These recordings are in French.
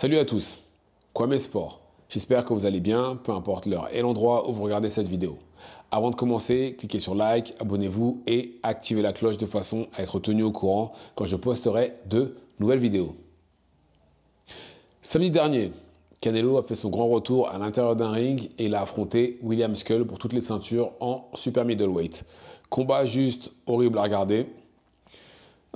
Salut à tous, Kwame Sport. J'espère que vous allez bien, peu importe l'heure et l'endroit où vous regardez cette vidéo. Avant de commencer, cliquez sur like, abonnez-vous et activez la cloche de façon à être tenu au courant quand je posterai de nouvelles vidéos. Samedi dernier, Canelo a fait son grand retour à l'intérieur d'un ring et il a affronté William Skull pour toutes les ceintures en super middleweight. Combat juste horrible à regarder.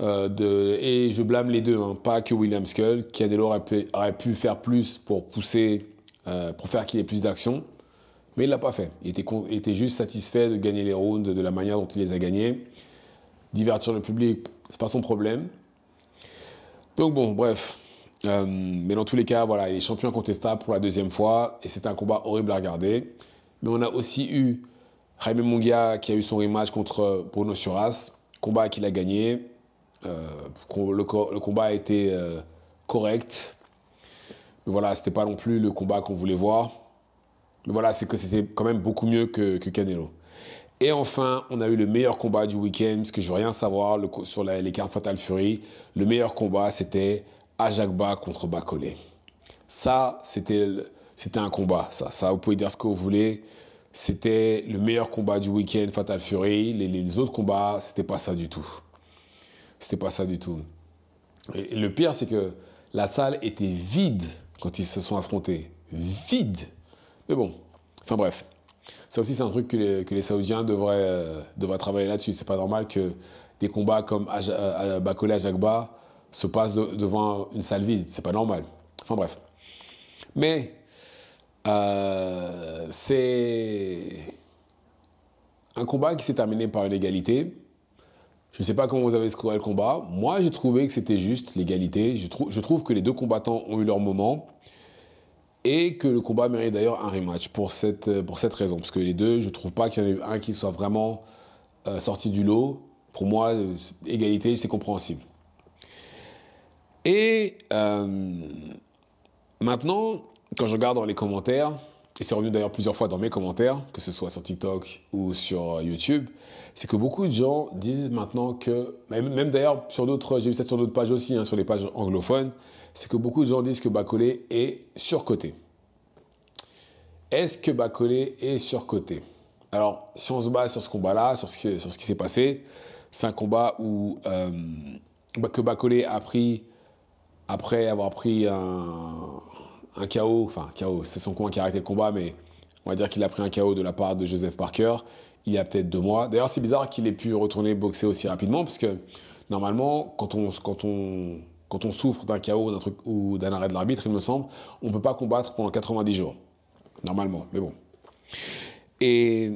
Et je blâme les deux, hein, pas que William Skull. Canelo aurait pu faire plus pour pousser, pour faire qu'il ait plus d'action, mais il l'a pas fait. Il était juste satisfait de gagner les rounds de la manière dont il les a gagnés. Divertir le public, c'est pas son problème. Donc bon, bref. Mais dans tous les cas, voilà, il est champion incontestable pour la deuxième fois et c'était un combat horrible à regarder. Mais on a aussi eu Jaime Munguia qui a eu son rematch contre Bruno Suras, combat qu'il a gagné. Le combat a été correct. Mais voilà, c'était pas non plus le combat qu'on voulait voir. Mais voilà, c'est que c'était quand même beaucoup mieux que Canelo. Et enfin, on a eu le meilleur combat du week-end, parce que je veux rien savoir sur les cartes Fatal Fury. Le meilleur combat, c'était Ajagba contre Bacolé. Ça, c'était un combat. Ça, vous pouvez dire ce que vous voulez. C'était le meilleur combat du week-end Fatal Fury. Les autres combats, c'était pas ça du tout. C'était pas ça du tout. Et le pire, c'est que la salle était vide quand ils se sont affrontés. Vide. Mais bon, enfin bref. Ça aussi, c'est un truc que les Saoudiens devraient travailler là-dessus. C'est pas normal que des combats comme Bacolé Ajagba se passent devant une salle vide. C'est pas normal. Enfin bref. Mais c'est un combat qui s'est terminé par une égalité. Je ne sais pas comment vous avez scoré le combat. Moi, j'ai trouvé que c'était juste l'égalité. Je trouve que les deux combattants ont eu leur moment et que le combat mérite d'ailleurs un rematch pour cette raison. Parce que les deux, je ne trouve pas qu'il y en ait un qui soit vraiment sorti du lot. Pour moi, égalité, c'est compréhensible. Et maintenant, quand je regarde dans les commentaires, et c'est revenu d'ailleurs plusieurs fois dans mes commentaires, que ce soit sur TikTok ou sur YouTube, c'est que beaucoup de gens disent maintenant que, même d'ailleurs sur d'autres, j'ai vu ça sur d'autres pages aussi, hein, sur les pages anglophones, c'est que beaucoup de gens disent que Bacolé est surcoté. Est-ce que Bacolé est surcoté? Alors, si on se base sur ce combat-là, sur ce qui s'est passé, c'est un combat où que Bacolé a pris après avoir pris un KO, enfin KO, c'est son coin qui a arrêté le combat, mais on va dire qu'il a pris un KO de la part de Joseph Parker il y a peut-être 2 mois. D'ailleurs, c'est bizarre qu'il ait pu retourner boxer aussi rapidement, parce que normalement, quand on souffre d'un KO d'un truc, ou d'un arrêt de l'arbitre, il me semble, on ne peut pas combattre pendant 90 jours. Normalement, mais bon. Et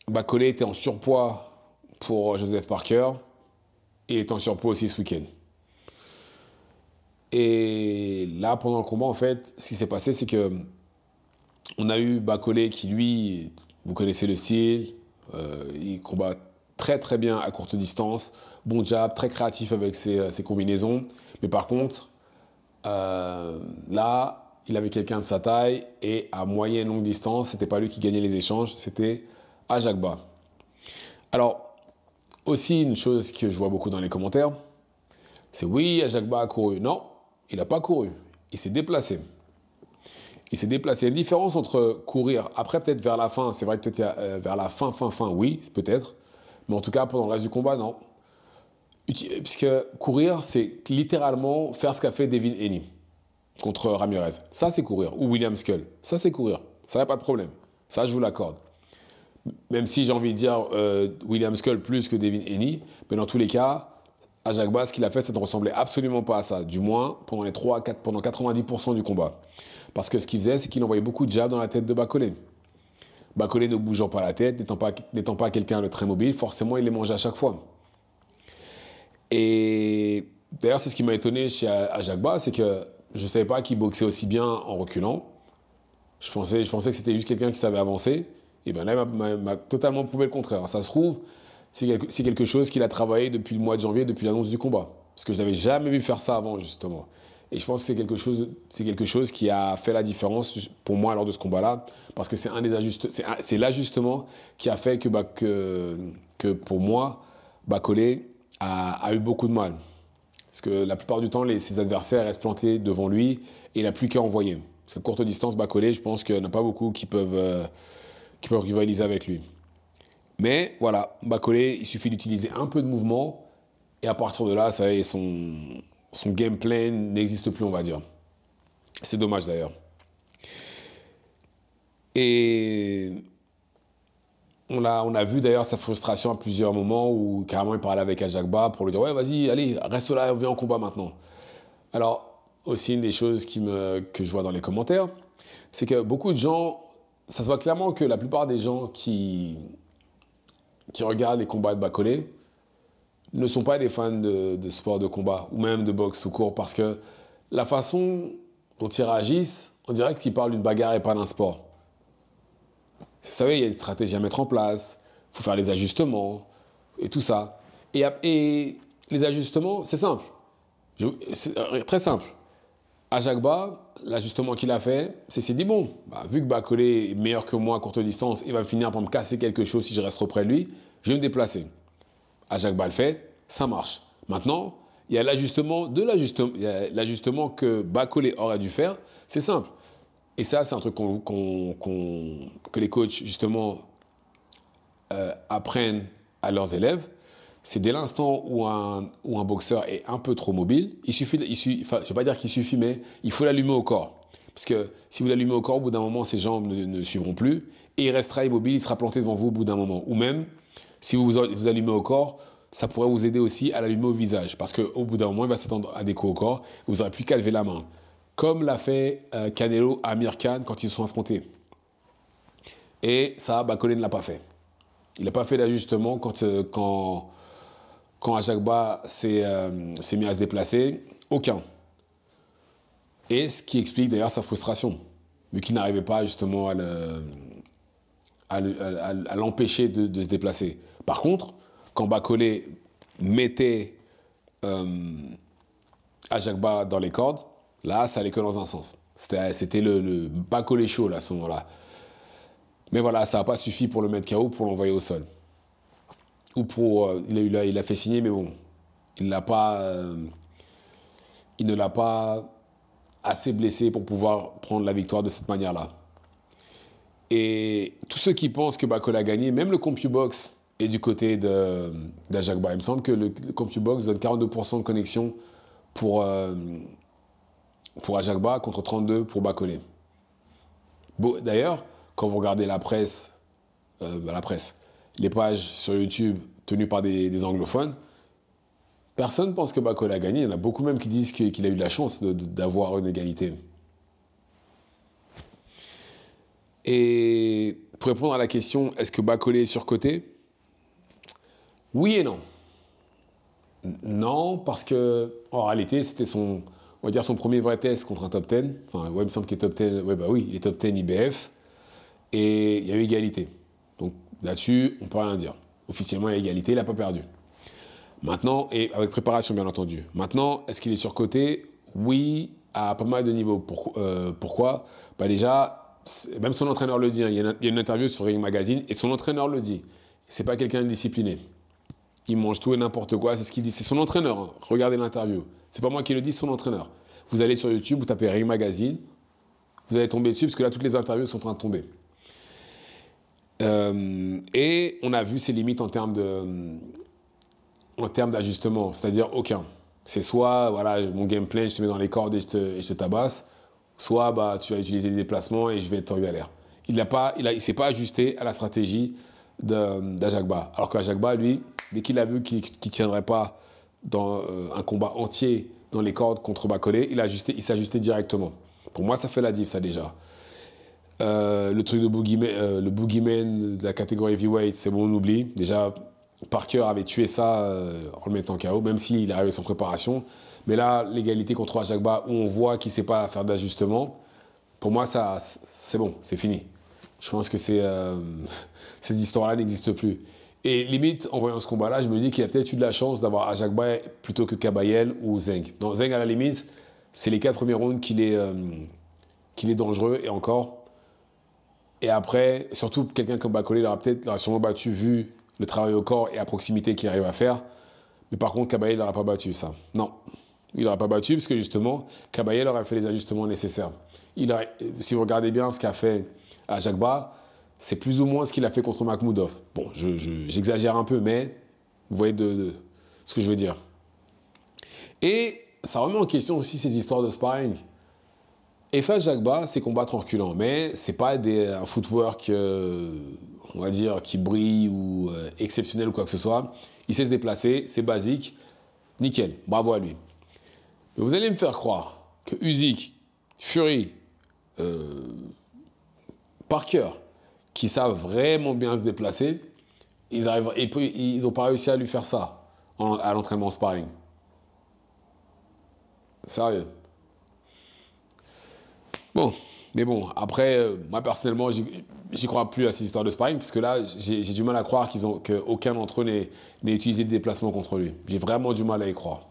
Bacolé était en surpoids pour Joseph Parker, et est en surpoids aussi ce week-end. Et là, pendant le combat, en fait, ce qui s'est passé, c'est que on a eu Bacolé qui, lui, vous connaissez le style, il combat très très bien à courte distance, bon jab, très créatif avec ses combinaisons. Mais par contre, là, il avait quelqu'un de sa taille et à moyenne longue distance, c'était pas lui qui gagnait les échanges, c'était Ajagba. Alors, aussi une chose que je vois beaucoup dans les commentaires, c'est oui, Ajagba a couru. Non, il n'a pas couru, il s'est déplacé. Il s'est déplacé. La différence entre courir, après peut-être vers la fin, c'est vrai que peut-être vers la fin, oui, peut-être. Mais en tout cas, pendant le reste du combat, non. Puisque courir, c'est littéralement faire ce qu'a fait Devin Haney contre Ramirez. Ça, c'est courir. Ou William Skull. Ça, c'est courir. Ça, n'y a pas de problème. Ça, je vous l'accorde. Même si j'ai envie de dire William Skull plus que Devin Haney, mais dans tous les cas, Ajagba, ce qu'il a fait, ça ne ressemblait absolument pas à ça. Du moins, pendant 90% du combat. Parce que ce qu'il faisait, c'est qu'il envoyait beaucoup de jabs dans la tête de Bacolé. Bacolé ne bougeant pas la tête, n'étant pas quelqu'un de très mobile, forcément, il les mangeait à chaque fois. Et d'ailleurs, c'est ce qui m'a étonné chez Ajagba, c'est que je ne savais pas qu'il boxait aussi bien en reculant. Je pensais que c'était juste quelqu'un qui savait avancer. Et bien là, il m'a totalement prouvé le contraire. Ça se trouve, c'est quelque chose qu'il a travaillé depuis le mois de janvier, depuis l'annonce du combat. Parce que je n'avais jamais vu faire ça avant, justement. Et je pense que c'est quelque chose qui a fait la différence pour moi lors de ce combat-là. Parce que c'est l'ajustement qui a fait que pour moi, Bacolé a eu beaucoup de mal. Parce que la plupart du temps, ses adversaires restent plantés devant lui et il n'a plus qu'à envoyer. Parce qu'à courte distance, Bacolé, je pense qu'il n'y en a pas beaucoup qui peuvent rivaliser avec lui. Mais voilà, Bacolé, il suffit d'utiliser un peu de mouvement et à partir de là, ça y est, son game plan n'existe plus, on va dire. C'est dommage d'ailleurs. Et on a vu d'ailleurs sa frustration à plusieurs moments où carrément il parlait avec Ajagba pour lui dire « Ouais, vas-y, allez, reste là, viens en combat maintenant. » Alors, aussi une des choses que je vois dans les commentaires, c'est que beaucoup de gens, ça se voit clairement que la plupart des gens qui regardent les combats de Bacolé ne sont pas des fans de sport de combat ou même de boxe tout court parce que la façon dont ils réagissent, on dirait qu'ils parlent d'une bagarre et pas d'un sport. Vous savez, il y a des stratégies à mettre en place, il faut faire les ajustements et tout ça. Et les ajustements, c'est simple. C'est très simple. Ajagba, l'ajustement qu'il a fait, c'est s'il dit bon, vu que Bacolé est meilleur que moi à courte distance, il va finir par me casser quelque chose si je reste trop près de lui, je vais me déplacer. Ajagba le fait, ça marche. Maintenant, il y a l'ajustement que Bacolé aurait dû faire, c'est simple. Et ça, c'est un truc que les coachs, justement, apprennent à leurs élèves. C'est dès l'instant où un boxeur est un peu trop mobile, je ne vais pas dire qu'il suffit, mais il faut l'allumer au corps. Parce que si vous l'allumez au corps, au bout d'un moment, ses jambes ne suivront plus. Et il restera immobile, il sera planté devant vous au bout d'un moment. Ou même, si vous allumez au corps, ça pourrait vous aider aussi à l'allumer au visage. Parce qu'au bout d'un moment, il va s'attendre à des coups au corps. Vous n'aurez plus qu'à lever la main. Comme l'a fait Canelo à Amir Khan quand ils se sont affrontés. Et ça, Bacolé ne l'a pas fait. Il n'a pas fait d'ajustement quand Ajagba s'est mis à se déplacer. Aucun. Et ce qui explique d'ailleurs sa frustration, vu qu'il n'arrivait pas justement à l'empêcher de se déplacer. Par contre, quand Bacolé mettait Ajagba dans les cordes, là, ça allait que dans un sens. C'était le Bacolé chaud là, à ce moment-là. Mais voilà, ça n'a pas suffi pour le mettre KO, pour l'envoyer au sol. Ou pour... il a fait signer, mais bon, il ne l'a pas assez blessé pour pouvoir prendre la victoire de cette manière-là. Et tous ceux qui pensent que Bacolé a gagné, même le CompuBox est du côté d'Ajagba. Il me semble que le CompuBox donne 42% de connexion pour Ajagba contre 32% pour Bacolé. Bon, d'ailleurs, quand vous regardez la presse, les pages sur YouTube tenues par des anglophones, personne ne pense que Bacolé a gagné. Il y en a beaucoup même qui disent qu'il a eu de la chance d'avoir une égalité. Et pour répondre à la question, est-ce que Bacolé est surcoté? Oui et non. Non, parce que en réalité, c'était on va dire son premier vrai test contre un top 10. Enfin, ouais, il me semble qu'il est top 10. Ouais, bah oui, il est top 10 IBF. Et il y a eu égalité. Donc là-dessus, on ne peut rien dire. Officiellement, il y a égalité, il n'a pas perdu. Maintenant, et avec préparation bien entendu. Maintenant, est-ce qu'il est surcoté? Oui, à pas mal de niveaux. Pourquoi? Bah déjà, même son entraîneur le dit. Hein. Il y a une interview sur Ring Magazine et son entraîneur le dit. C'est pas quelqu'un de discipliné. Il mange tout et n'importe quoi, c'est ce qu'il dit. C'est son entraîneur. Hein. Regardez l'interview. C'est pas moi qui le dis, c'est son entraîneur. Vous allez sur YouTube, vous tapez Ring Magazine, vous allez tomber dessus parce que là, toutes les interviews sont en train de tomber. Et on a vu ses limites en termes d'ajustement, c'est-à-dire aucun. C'est soit, voilà, mon game plan, je te mets dans les cordes et je te tabasse, soit bah, tu vas utiliser des déplacements et je vais être en galère. Il ne s'est pas ajusté à la stratégie d'Ajagba. Alors qu'Ajagba, lui, dès qu'il a vu qu'il ne tiendrait pas dans un combat entier dans les cordes contre Bacolé, il s'est ajusté directement. Pour moi, ça fait la diff, ça déjà. Le truc de le boogeyman de la catégorie heavyweight, c'est bon, on oublie. Déjà, Parker avait tué ça en le mettant KO, même s'il est arrivé sans préparation. Mais là, l'égalité contre Ajagba, où on voit qu'il ne sait pas faire d'ajustement, pour moi, c'est bon, c'est fini. Je pense que cette histoire-là n'existe plus. Et limite, en voyant ce combat-là, je me dis qu'il a peut-être eu de la chance d'avoir Ajagba plutôt que Kabayel ou Zeng. Non, Zeng, à la limite, c'est les 4 premiers rounds qu'il est dangereux, et encore. Et après, surtout quelqu'un comme Bacolé, il aura sûrement battu vu le travail au corps et à proximité qu'il arrive à faire. Mais par contre, Kabayel, il n'aura pas battu ça. Non. Il n'aurait pas battu parce que justement, Kabayel aurait fait les ajustements nécessaires. Si vous regardez bien ce qu'a fait Ajagba, c'est plus ou moins ce qu'il a fait contre Makhmoudov. Bon, j'exagère un peu, mais vous voyez ce que je veux dire. Et ça remet en question aussi ces histoires de sparring. Efa Ajagba, c'est combattre en reculant, mais c'est pas un footwork, on va dire, qui brille ou exceptionnel ou quoi que ce soit. Il sait se déplacer, c'est basique, nickel, bravo à lui. Mais vous allez me faire croire que Usyk, Fury, Parker, qui savent vraiment bien se déplacer, ils n'ont pas réussi à lui faire ça à l'entraînement sparring. Sérieux. Bon, mais bon, après, moi personnellement, j'y crois plus à ces histoires de sparring, parce que là, j'ai du mal à croire qu'aucun d'entre eux n'ait utilisé de déplacement contre lui. J'ai vraiment du mal à y croire.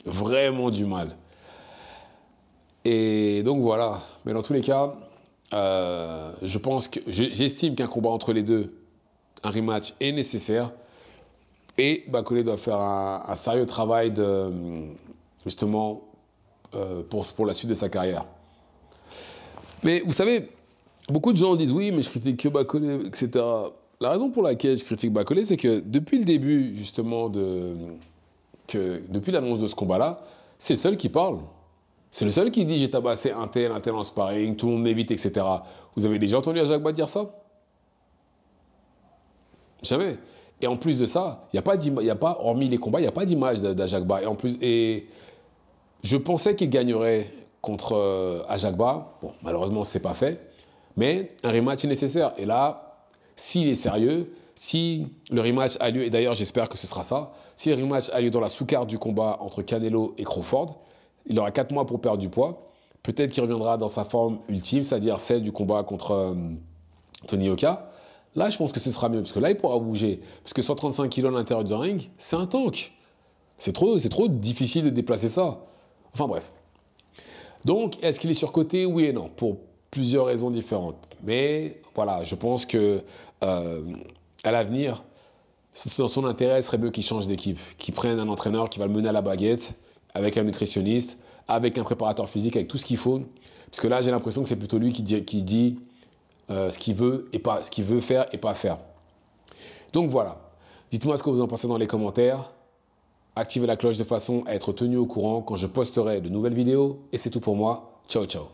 Vraiment du mal. Et donc voilà. Mais dans tous les cas, j'estime qu'un combat entre les deux, un rematch, est nécessaire. Et Bak-Holley doit faire un sérieux travail justement pour la suite de sa carrière. Mais vous savez, beaucoup de gens disent oui, mais je critique que Bak-Holley, etc. La raison pour laquelle je critique Bak-Holley, c'est que depuis le début, justement, depuis l'annonce de ce combat-là, c'est le seul qui parle. C'est le seul qui dit j'ai tabassé un tel en sparring, tout le monde m'évite, etc. Vous avez déjà entendu Ajagba dire ça? Jamais. Et en plus de ça, il n'y a pas, hormis les combats, il n'y a pas d'image d'Ajagba. Et je pensais qu'il gagnerait contre Ajagba. Bon, malheureusement, ce n'est pas fait. Mais un rematch est nécessaire. Et là, s'il est sérieux, si le rematch a lieu, et d'ailleurs j'espère que ce sera ça, si le rematch a lieu dans la sous-carte du combat entre Canelo et Crawford, il aura 4 mois pour perdre du poids. Peut-être qu'il reviendra dans sa forme ultime, c'est-à-dire celle du combat contre Tony Yoka. Là, je pense que ce sera mieux, parce que là, il pourra bouger. Parce que 135 kg à l'intérieur du ring, c'est un tank. C'est trop difficile de déplacer ça. Enfin bref. Donc, est-ce qu'il est surcoté? Oui et non, pour plusieurs raisons différentes. Mais voilà, je pense que à l'avenir, dans son intérêt, ce serait mieux qu'il change d'équipe, qu'il prenne un entraîneur qui va le mener à la baguette, avec un nutritionniste, avec un préparateur physique, avec tout ce qu'il faut. Parce que là, j'ai l'impression que c'est plutôt lui qui dit ce qu'il veut faire et pas faire. Donc voilà. Dites-moi ce que vous en pensez dans les commentaires. Activez la cloche de façon à être tenu au courant quand je posterai de nouvelles vidéos. Et c'est tout pour moi. Ciao, ciao.